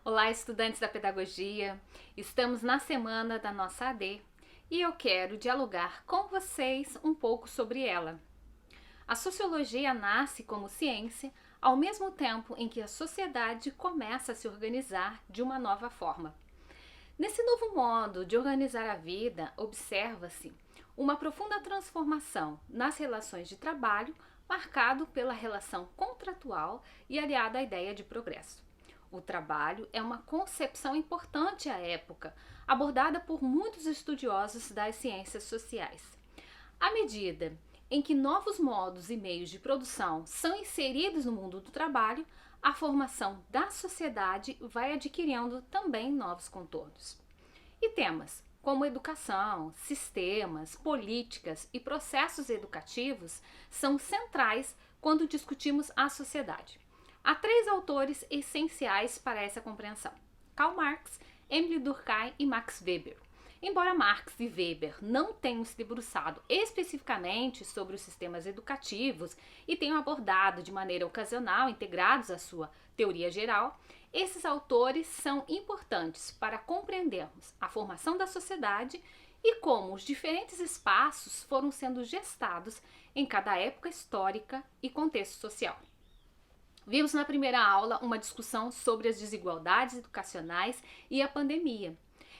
Olá, estudantes da pedagogia! Estamos na semana da nossa AD e eu quero dialogar com vocês um pouco sobre ela. A sociologia nasce como ciência ao mesmo tempo em que a sociedade começa a se organizar de uma nova forma. Nesse novo modo de organizar a vida, observa-se uma profunda transformação nas relações de trabalho, marcado pela relação contratual e aliada à ideia de progresso. O trabalho é uma concepção importante à época, abordada por muitos estudiosos das ciências sociais. À medida em que novos modos e meios de produção são inseridos no mundo do trabalho, a formação da sociedade vai adquirindo também novos contornos. E temas como educação, sistemas, políticas e processos educativos são centrais quando discutimos a sociedade. Há três autores essenciais para essa compreensão: Karl Marx, Émile Durkheim e Max Weber. Embora Marx e Weber não tenham se debruçado especificamente sobre os sistemas educativos e tenham abordado de maneira ocasional, integrados à sua teoria geral, esses autores são importantes para compreendermos a formação da sociedade e como os diferentes espaços foram sendo gestados em cada época histórica e contexto social. Vimos na primeira aula uma discussão sobre as desigualdades educacionais e a pandemia.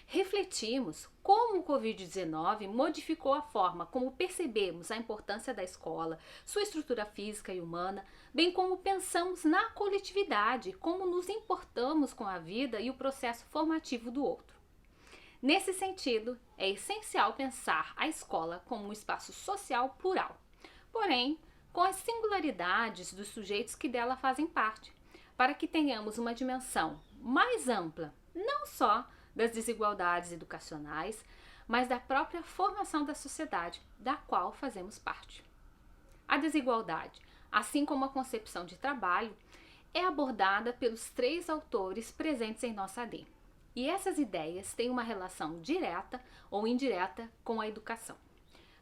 Refletimos como o Covid-19 modificou a forma como percebemos a importância da escola, sua estrutura física e humana, bem como pensamos na coletividade, como nos importamos com a vida e o processo formativo do outro. Nesse sentido, é essencial pensar a escola como um espaço social plural, porém, com as singularidades dos sujeitos que dela fazem parte, para que tenhamos uma dimensão mais ampla, não só das desigualdades educacionais, mas da própria formação da sociedade da qual fazemos parte. A desigualdade, assim como a concepção de trabalho, é abordada pelos três autores presentes em nossa AD. E essas ideias têm uma relação direta ou indireta com a educação.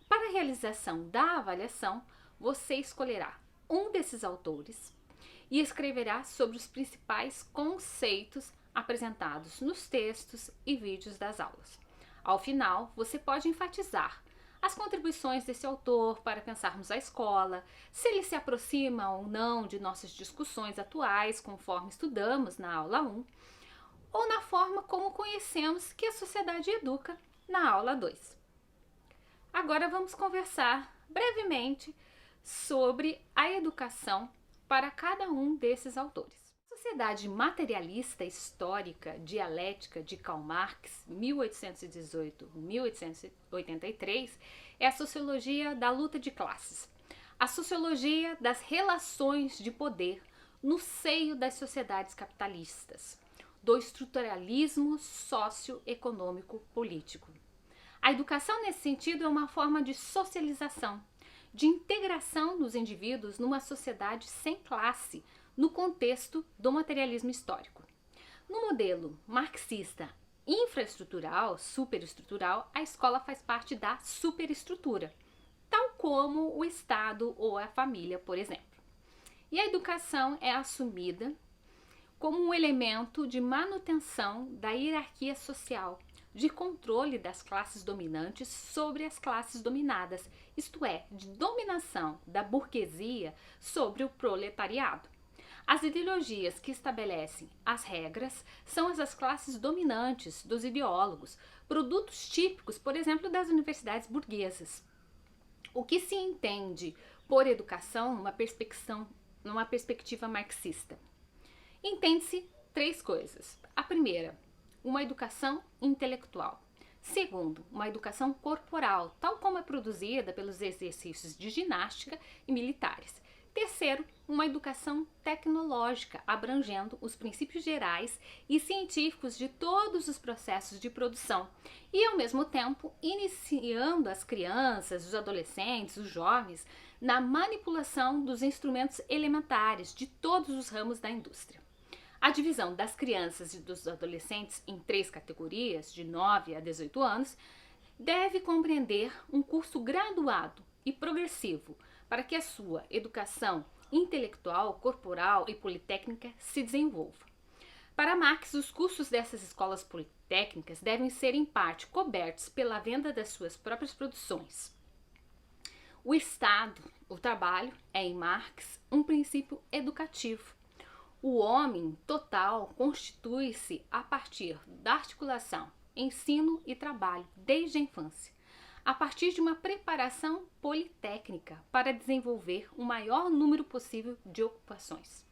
Para a realização da avaliação, você escolherá um desses autores e escreverá sobre os principais conceitos apresentados nos textos e vídeos das aulas. Ao final, você pode enfatizar as contribuições desse autor para pensarmos a escola, se ele se aproxima ou não de nossas discussões atuais, conforme estudamos na aula 1, ou na forma como conhecemos que a sociedade educa na aula 2. Agora vamos conversar brevemente sobre a educação para cada um desses autores. A Sociedade Materialista Histórica Dialética de Karl Marx, 1818-1883, é a sociologia da luta de classes, a sociologia das relações de poder no seio das sociedades capitalistas, do estruturalismo socioeconômico político. A educação, nesse sentido, é uma forma de socialização, de integração dos indivíduos numa sociedade sem classe, no contexto do materialismo histórico. No modelo marxista infraestrutural, superestrutural, a escola faz parte da superestrutura, tal como o Estado ou a família, por exemplo. E a educação é assumida como um elemento de manutenção da hierarquia social, de controle das classes dominantes sobre as classes dominadas, isto é, de dominação da burguesia sobre o proletariado. As ideologias que estabelecem as regras são as das classes dominantes, dos ideólogos, produtos típicos, por exemplo, das universidades burguesas. O que se entende por educação numa perspectiva marxista? Entende-se três coisas. A primeira, uma educação intelectual. Segundo, uma educação corporal, tal como é produzida pelos exercícios de ginástica e militares. Terceiro, uma educação tecnológica, abrangendo os princípios gerais e científicos de todos os processos de produção e, ao mesmo tempo, iniciando as crianças, os adolescentes, os jovens na manipulação dos instrumentos elementares de todos os ramos da indústria. A divisão das crianças e dos adolescentes em três categorias, de 9 a 18 anos, deve compreender um curso graduado e progressivo para que a sua educação intelectual, corporal e politécnica se desenvolva. Para Marx, os custos dessas escolas politécnicas devem ser em parte cobertos pela venda das suas próprias produções. O Estado, o trabalho, é em Marx um princípio educativo. O homem total constitui-se a partir da articulação ensino e trabalho desde a infância, a partir de uma preparação politécnica para desenvolver o maior número possível de ocupações.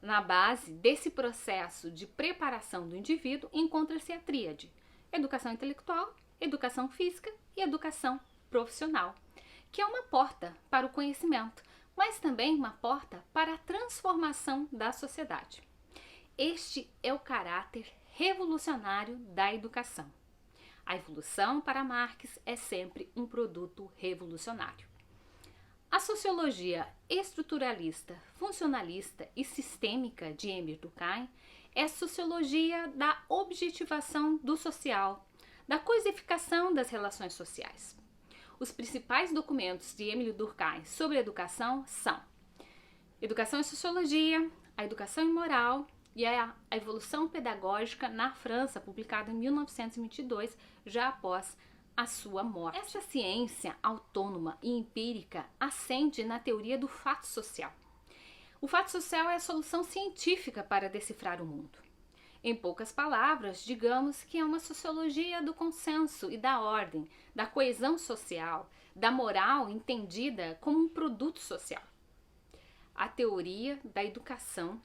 Na base desse processo de preparação do indivíduo encontra-se a tríade: educação intelectual, educação física e educação profissional, que é uma porta para o conhecimento, mas também uma porta para a transformação da sociedade. Este é o caráter revolucionário da educação. A evolução, para Marx, é sempre um produto revolucionário. A sociologia estruturalista, funcionalista e sistêmica de Émile Durkheim é a sociologia da objetivação do social, da coisificação das relações sociais. Os principais documentos de Émile Durkheim sobre educação são Educação e Sociologia, A Educação e Moral e a Evolução Pedagógica na França, publicado em 1922, já após a sua morte. Essa ciência autônoma e empírica assente na teoria do fato social. O fato social é a solução científica para decifrar o mundo. Em poucas palavras, digamos que é uma sociologia do consenso e da ordem, da coesão social, da moral entendida como um produto social. A teoria da educação,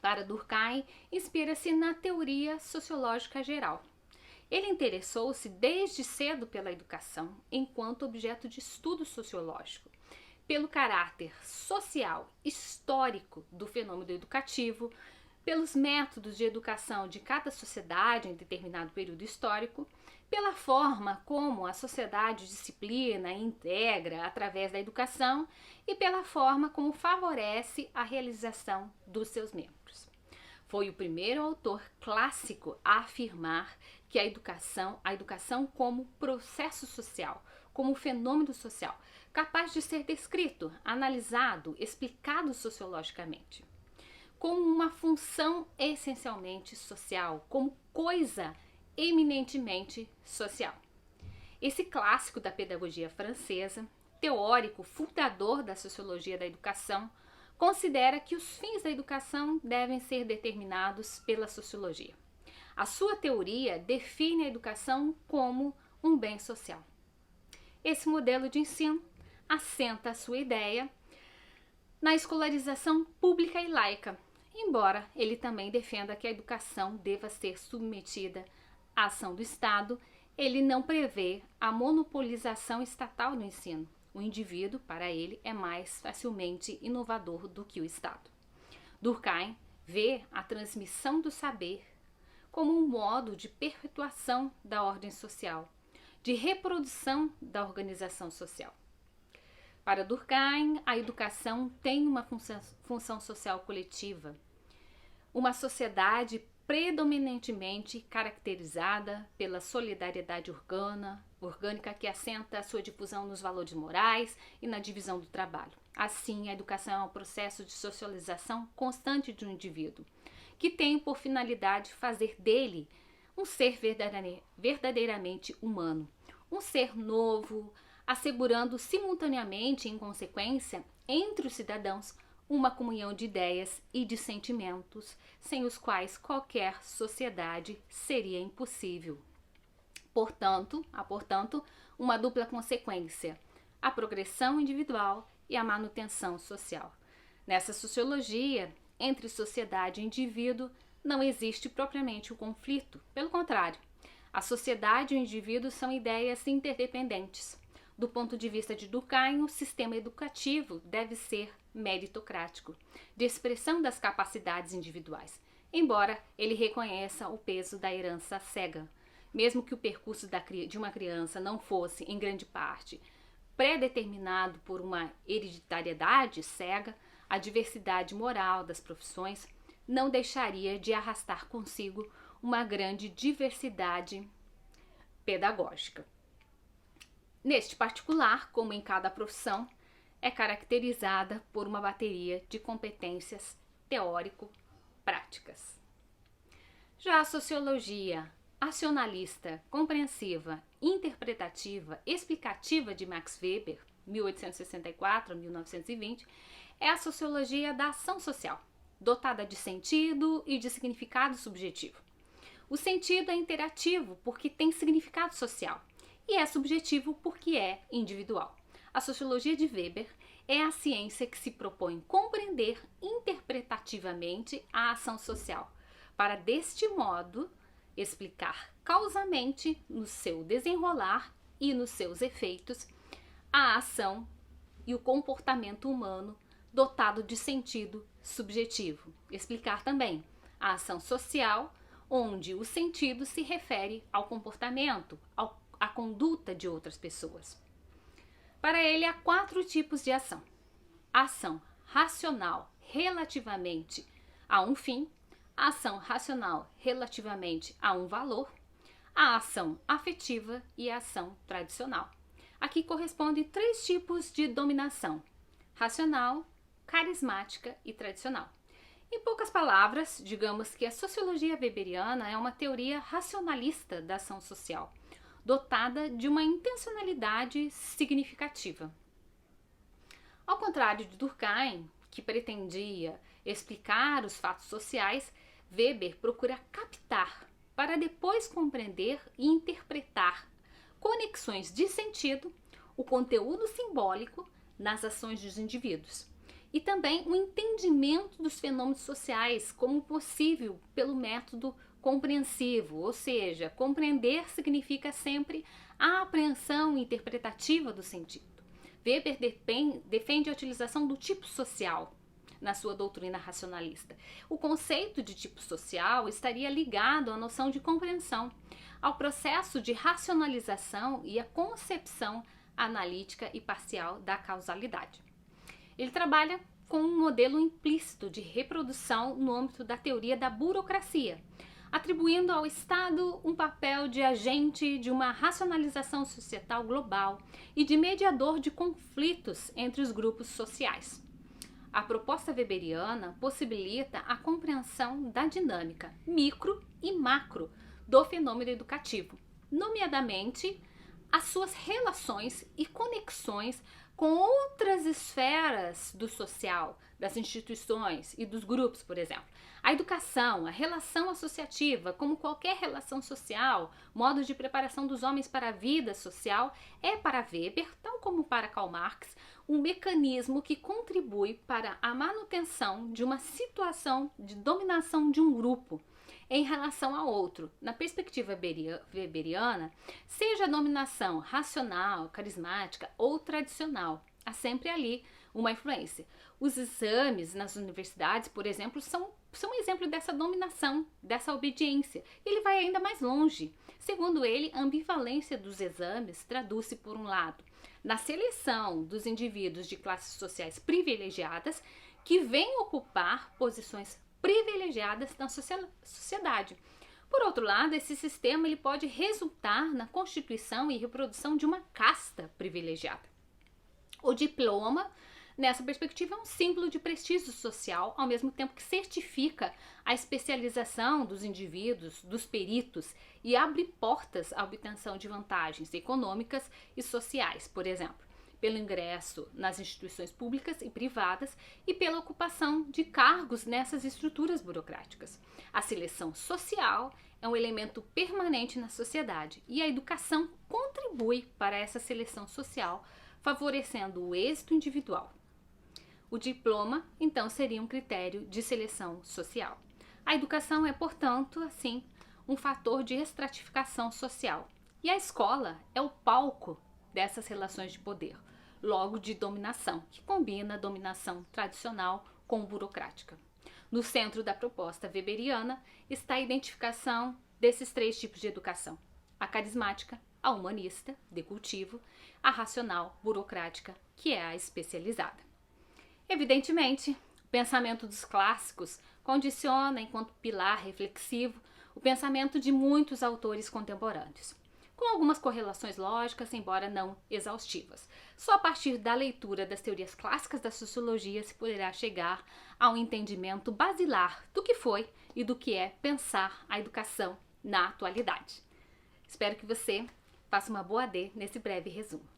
para Durkheim, inspira-se na teoria sociológica geral. Ele interessou-se desde cedo pela educação enquanto objeto de estudo sociológico, pelo caráter social, histórico do fenômeno educativo, pelos métodos de educação de cada sociedade em determinado período histórico, pela forma como a sociedade disciplina e integra através da educação e pela forma como favorece a realização dos seus membros. Foi o primeiro autor clássico a afirmar que a educação como processo social, como fenômeno social, capaz de ser descrito, analisado, explicado sociologicamente, como uma função essencialmente social, como coisa eminentemente social. Esse clássico da pedagogia francesa, teórico fundador da sociologia da educação, considera que os fins da educação devem ser determinados pela sociologia. A sua teoria define a educação como um bem social. Esse modelo de ensino assenta a sua ideia na escolarização pública e laica, embora ele também defenda que a educação deva ser submetida à ação do Estado, ele não prevê a monopolização estatal do ensino. O indivíduo, para ele, é mais facilmente inovador do que o Estado. Durkheim vê a transmissão do saber como um modo de perpetuação da ordem social, de reprodução da organização social. Para Durkheim, a educação tem uma função social coletiva, uma sociedade predominantemente caracterizada pela solidariedade orgânica que assenta a sua difusão nos valores morais e na divisão do trabalho. Assim, a educação é um processo de socialização constante de um indivíduo, que tem por finalidade fazer dele um ser verdadeiramente humano, um ser novo, assegurando simultaneamente, em consequência, entre os cidadãos, uma comunhão de ideias e de sentimentos, sem os quais qualquer sociedade seria impossível. Há, portanto, uma dupla consequência: a progressão individual e a manutenção social. Nessa sociologia, entre sociedade e indivíduo, não existe propriamente um conflito. Pelo contrário, a sociedade e o indivíduo são ideias interdependentes. Do ponto de vista de Durkheim, o sistema educativo deve ser meritocrático, de expressão das capacidades individuais, embora ele reconheça o peso da herança cega. Mesmo que o percurso de uma criança não fosse, em grande parte, pré-determinado por uma hereditariedade cega, a diversidade moral das profissões não deixaria de arrastar consigo uma grande diversidade pedagógica. Neste particular, como em cada profissão, é caracterizada por uma bateria de competências teórico-práticas. Já a sociologia acionalista, compreensiva, interpretativa, explicativa de Max Weber, 1864 a 1920, é a sociologia da ação social, dotada de sentido e de significado subjetivo. O sentido é interativo porque tem significado social e é subjetivo porque é individual. A sociologia de Weber é a ciência que se propõe compreender interpretativamente a ação social, para deste modo explicar causamente no seu desenrolar e nos seus efeitos a ação e o comportamento humano dotado de sentido subjetivo. Explicar também a ação social, onde o sentido se refere ao comportamento, à conduta de outras pessoas. Para ele, há 4 tipos de ação: a ação racional relativamente a um fim, a ação racional relativamente a um valor, a ação afetiva e a ação tradicional. Aqui correspondem 3 tipos de dominação: racional, carismática e tradicional. Em poucas palavras, digamos que a sociologia weberiana é uma teoria racionalista da ação social, dotada de uma intencionalidade significativa. Ao contrário de Durkheim, que pretendia explicar os fatos sociais, Weber procura captar, para depois compreender e interpretar conexões de sentido, o conteúdo simbólico nas ações dos indivíduos. E também o entendimento dos fenômenos sociais como possível pelo método compreensivo, ou seja, compreender significa sempre a apreensão interpretativa do sentido. Weber defende a utilização do tipo social na sua doutrina racionalista. O conceito de tipo social estaria ligado à noção de compreensão, ao processo de racionalização e à concepção analítica e parcial da causalidade. Ele trabalha com um modelo implícito de reprodução no âmbito da teoria da burocracia, atribuindo ao Estado um papel de agente de uma racionalização societal global e de mediador de conflitos entre os grupos sociais. A proposta weberiana possibilita a compreensão da dinâmica micro e macro do fenômeno educativo, nomeadamente as suas relações e conexões com outras esferas do social, das instituições e dos grupos, por exemplo. A educação, a relação associativa, como qualquer relação social, modo de preparação dos homens para a vida social, é para Weber, tal como para Karl Marx, um mecanismo que contribui para a manutenção de uma situação de dominação de um grupo em relação a outro. Na perspectiva weberiana, seja a dominação racional, carismática ou tradicional, há sempre ali uma influência. Os exames nas universidades, por exemplo, são um exemplo dessa dominação, dessa obediência. Ele vai ainda mais longe. Segundo ele, a ambivalência dos exames traduz-se, por um lado, na seleção dos indivíduos de classes sociais privilegiadas que vêm ocupar posições privilegiadas na sociedade. Por outro lado, esse sistema ele pode resultar na constituição e reprodução de uma casta privilegiada. O diploma, nessa perspectiva, é um símbolo de prestígio social, ao mesmo tempo que certifica a especialização dos indivíduos, dos peritos, e abre portas à obtenção de vantagens econômicas e sociais, por exemplo, pelo ingresso nas instituições públicas e privadas e pela ocupação de cargos nessas estruturas burocráticas. A seleção social é um elemento permanente na sociedade e a educação contribui para essa seleção social, favorecendo o êxito individual. O diploma, então, seria um critério de seleção social. A educação é, portanto, assim, um fator de estratificação social. E a escola é o palco dessas relações de poder, logo de dominação, que combina a dominação tradicional com burocrática. No centro da proposta weberiana está a identificação desses 3 tipos de educação: a carismática, a humanista, de cultivo, a racional, burocrática, que é a especializada. Evidentemente, o pensamento dos clássicos condiciona, enquanto pilar reflexivo, o pensamento de muitos autores contemporâneos. com algumas correlações lógicas, embora não exaustivas. Só a partir da leitura das teorias clássicas da sociologia se poderá chegar a um entendimento basilar do que foi e do que é pensar a educação na atualidade. Espero que você faça uma boa AD nesse breve resumo.